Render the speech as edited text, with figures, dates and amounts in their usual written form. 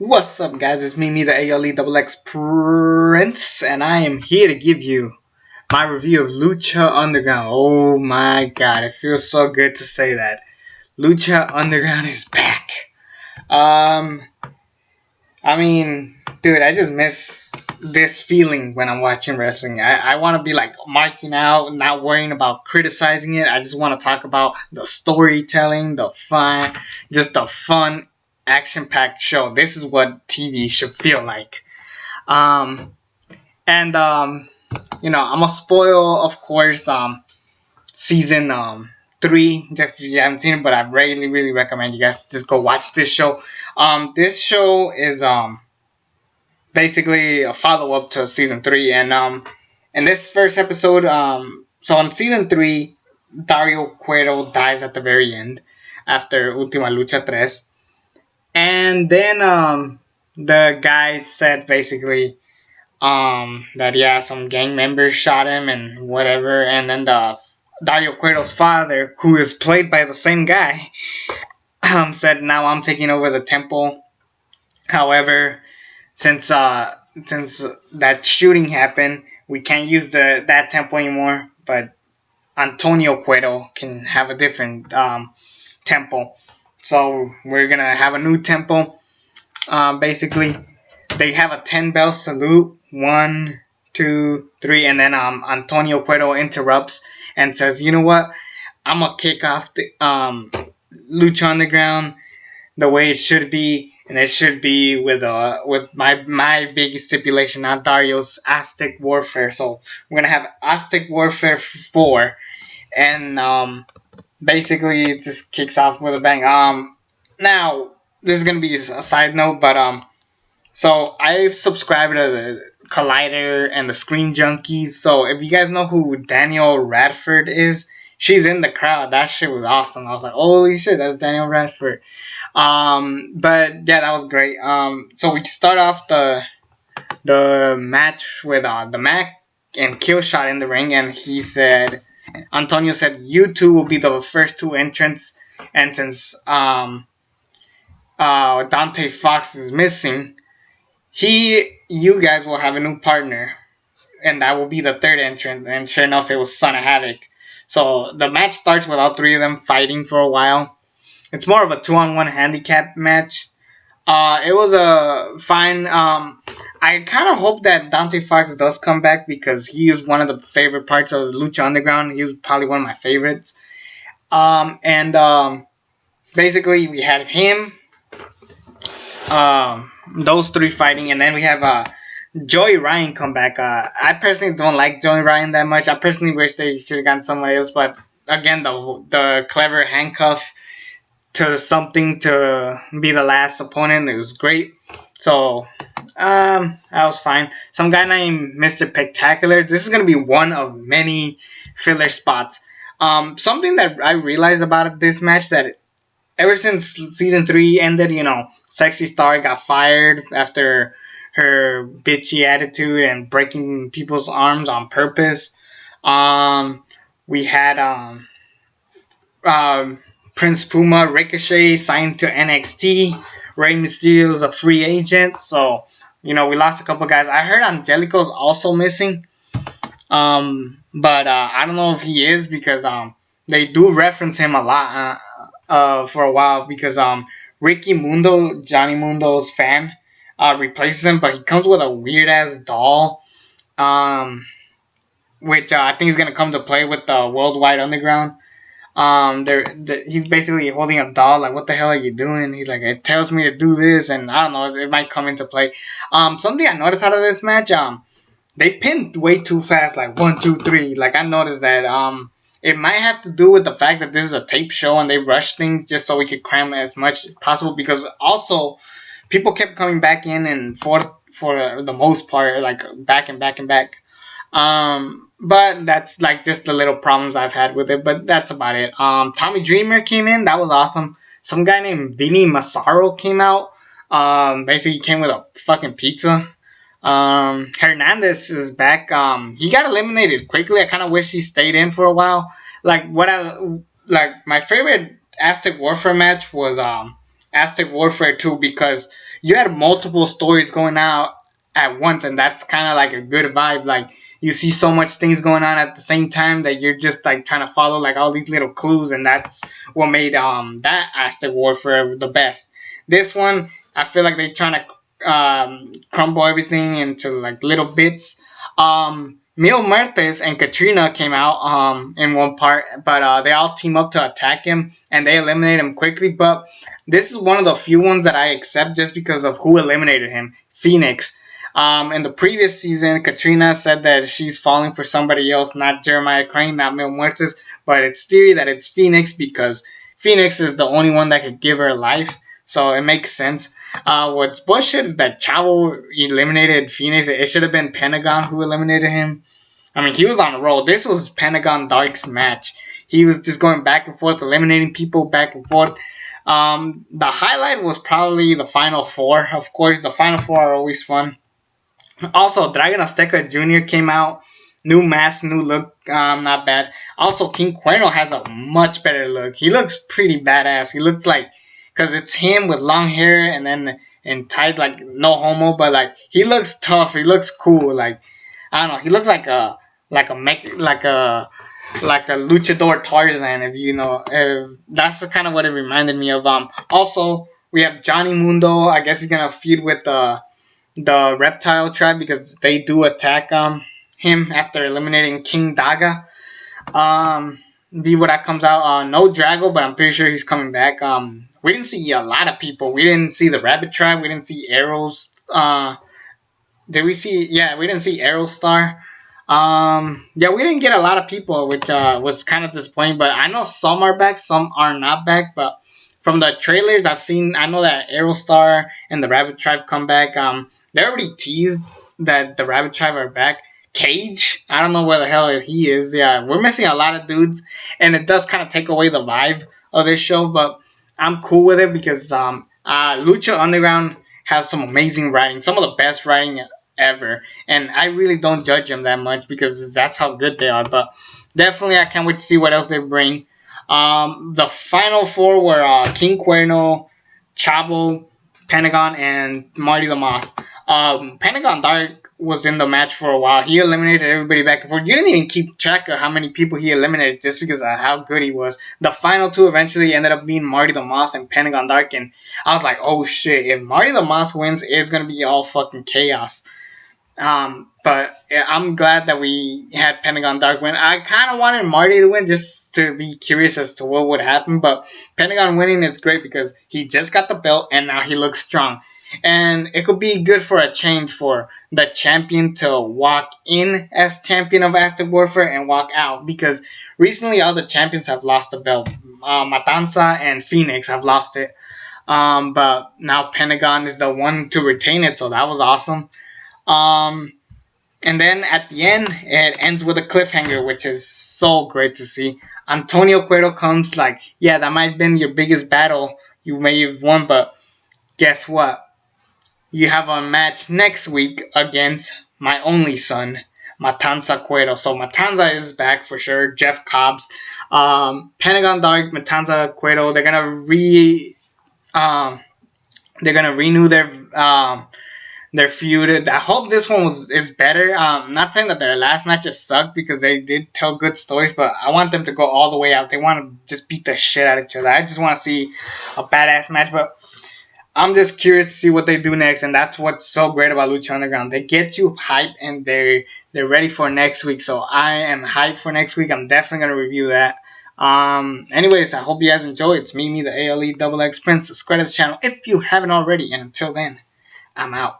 What's up, guys? It's me, the ALE Prince, and I am here to give you my review of Lucha Underground. Oh my god, it feels so good to say that. Lucha Underground is back. Um, dude, I just miss this feeling when I'm watching wrestling. I want to be like marking out, not worrying about criticizing it. I just want to talk about the storytelling, the fun, just the fun, action-packed show. This is what TV should feel like. Um, and I'm gonna spoil, of course, season 3 if you haven't seen it, but I really recommend you guys just go watch this show. This show is basically a follow up to season 3, and in this first episode, so in season 3, Dario Cuero dies at the very end after Ultima Lucha 3, and then the guy said basically that yeah, some gang members shot him and whatever, and then the Dario Cuero's father, who is played by the same guy, said now I'm taking over the temple. However, since that shooting happened, we can't use that temple anymore, but Antonio Cuero can have a different temple. So we're gonna have a new temple. Basically, they have a 10-bell salute. 1, 2, 3, and then Antonio Cuero interrupts and says, "You know what? I'm gonna kick off the Lucha Underground the way it should be, and it should be with my big stipulation, not Dario's Aztec Warfare. So we're gonna have Aztec Warfare 4, and basically it just kicks off with a bang. Now this is gonna be a side note, but so I've subscribed to the Collider and the Screen Junkies. So if you guys know who Daniel Radford is, she's in the crowd. That shit was awesome. I was like, holy shit, that's Daniel Radford. But yeah, that was great. So we start off the match with the Mac and Killshot in the ring, and Antonio said, you two will be the first two entrants, and since Dante Fox is missing, you guys will have a new partner, and that will be the third entrant. And sure enough, it was Son of Havoc. So the match starts with all three of them fighting for a while. It's more of a 2-on-1 handicap match. It was a fine. I kind of hope that Dante Fox does come back, because he is one of the favorite parts of Lucha Underground. He was probably one of my favorites. And basically we had him, those three fighting, and then we have Joey Ryan come back. I personally don't like Joey Ryan that much. I personally wish they should have gotten somebody else, but again, the clever handcuff to something to be the last opponent, it was great. So that was fine. Some guy named Mr. Spectacular. This is gonna be one of many filler spots. Something that I realized about this match, that ever since season 3 ended, Sexy Star got fired after her bitchy attitude and breaking people's arms on purpose. We had Prince Puma, Ricochet signed to NXT. Rey Mysterio's a free agent, so we lost a couple guys. I heard Angelico's also missing, but I don't know if he is, because they do reference him a lot for a while, because Ricky Mundo, Johnny Mundo's fan, replaces him, but he comes with a weird ass doll, which I think is gonna come to play with the Worldwide Underground. He's basically holding a doll, like, what the hell are you doing? He's like, it tells me to do this, and I don't know, it might come into play. Something I noticed out of this match, they pinned way too fast, like 1, 2, 3. Like, I noticed that it might have to do with the fact that this is a tape show and they rushed things just so we could cram as much as possible, because also people kept coming back in and forth for the most part, like back and back and back. But that's like just the little problems I've had with it, but that's about it. Tommy Dreamer came in, that was awesome. Some guy named Vinny Massaro came out. Basically he came with a fucking pizza. Hernandez is back. He got eliminated quickly. I kind of wish he stayed in for a while. Like my favorite Aztec Warfare match was Aztec Warfare 2, because you had multiple stories going out at once, and that's kind of like a good vibe. Like you see so much things going on at the same time that you're just like trying to follow like all these little clues, and that's what made that Aztec Warfare the best. This one, I feel like they're trying to crumble everything into like little bits. Mil Muertes and Katrina came out in one part, but they all team up to attack him and they eliminate him quickly. But this is one of the few ones that I accept just because of who eliminated him, Phoenix. In the previous season, Katrina said that she's falling for somebody else, not Jeremiah Crane, not Mil Muertes, but it's theory that it's Phoenix because Phoenix is the only one that could give her life, so it makes sense. What's bullshit is that Chavo eliminated Phoenix. It should have been Pentagon who eliminated him. I mean, he was on a roll. This was Pentagon Dark's match. He was just going back and forth, eliminating people back and forth. The highlight was probably the Final Four. Of course, the Final Four are always fun. Also, Dragon Azteca Jr. came out. New mask, new look, not bad. Also, King Cuerno has a much better look. He looks pretty badass. He looks like, because it's him with long hair and then in tight, like no homo, but like he looks tough. He looks cool. Like I don't know. He looks like a luchador Tarzan. If you know, that's kind of what it reminded me of. Also, we have Johnny Mundo. I guess he's gonna feud with the reptile tribe because they do attack him after eliminating King Daga. Be what that comes out. No Drago, but I'm pretty sure he's coming back. We didn't see a lot of people. We didn't see the Rabbit Tribe. We didn't see Arrows. Did we see? Yeah, we didn't see Aerostar. Yeah, we didn't get a lot of people, which was kind of disappointing. But I know some are back, some are not back. But from the trailers I've seen, I know that Aerostar and the Rabbit Tribe come back. They already teased that the Rabbit Tribe are back. Cage, I don't know where the hell he is. Yeah, we're missing a lot of dudes, and it does kind of take away the vibe of this show. But I'm cool with it because Lucha Underground has some amazing writing, some of the best writing ever, and I really don't judge them that much because that's how good they are. But definitely, I can't wait to see what else they bring. The final four were King Cuerno, Chavo, Pentagon, and Marty the Moth. Pentagon Dark was in the match for a while. He eliminated everybody back and forth. You didn't even keep track of how many people he eliminated just because of how good he was. The final two eventually ended up being Marty the Moth and Pentagon Dark, and I was like, oh shit, if Marty the Moth wins, it's going to be all fucking chaos. But yeah, I'm glad that we had Pentagon Dark win. I kind of wanted Marty to win just to be curious as to what would happen, but Pentagon winning is great because he just got the belt and now he looks strong. And it could be good for a change for the champion to walk in as champion of Aztec Warfare and walk out. Because recently all the champions have lost the belt. Matanza and Phoenix have lost it. But now Pentagon is the one to retain it. So that was awesome. And then at the end, it ends with a cliffhanger, which is so great to see. Antonio Cuero comes like, yeah, that might have been your biggest battle. You may have won, but guess what? You have a match next week against my only son, Matanza Cuero. So Matanza is back for sure. Jeff Cobbs, Pentagon Dark, Matanza Cuero. They're gonna renew their feud. I hope this one is better. Not saying that their last matches sucked because they did tell good stories, but I want them to go all the way out. They want to just beat the shit out of each other. I just want to see a badass match, but I'm just curious to see what they do next, and that's what's so great about Lucha Underground. They get you hyped, and they're ready for next week. So I am hyped for next week. I'm definitely gonna review that. Anyways, I hope you guys enjoy. It's me, the ALE XX Prince. Subscribe to the channel if you haven't already, and until then, I'm out.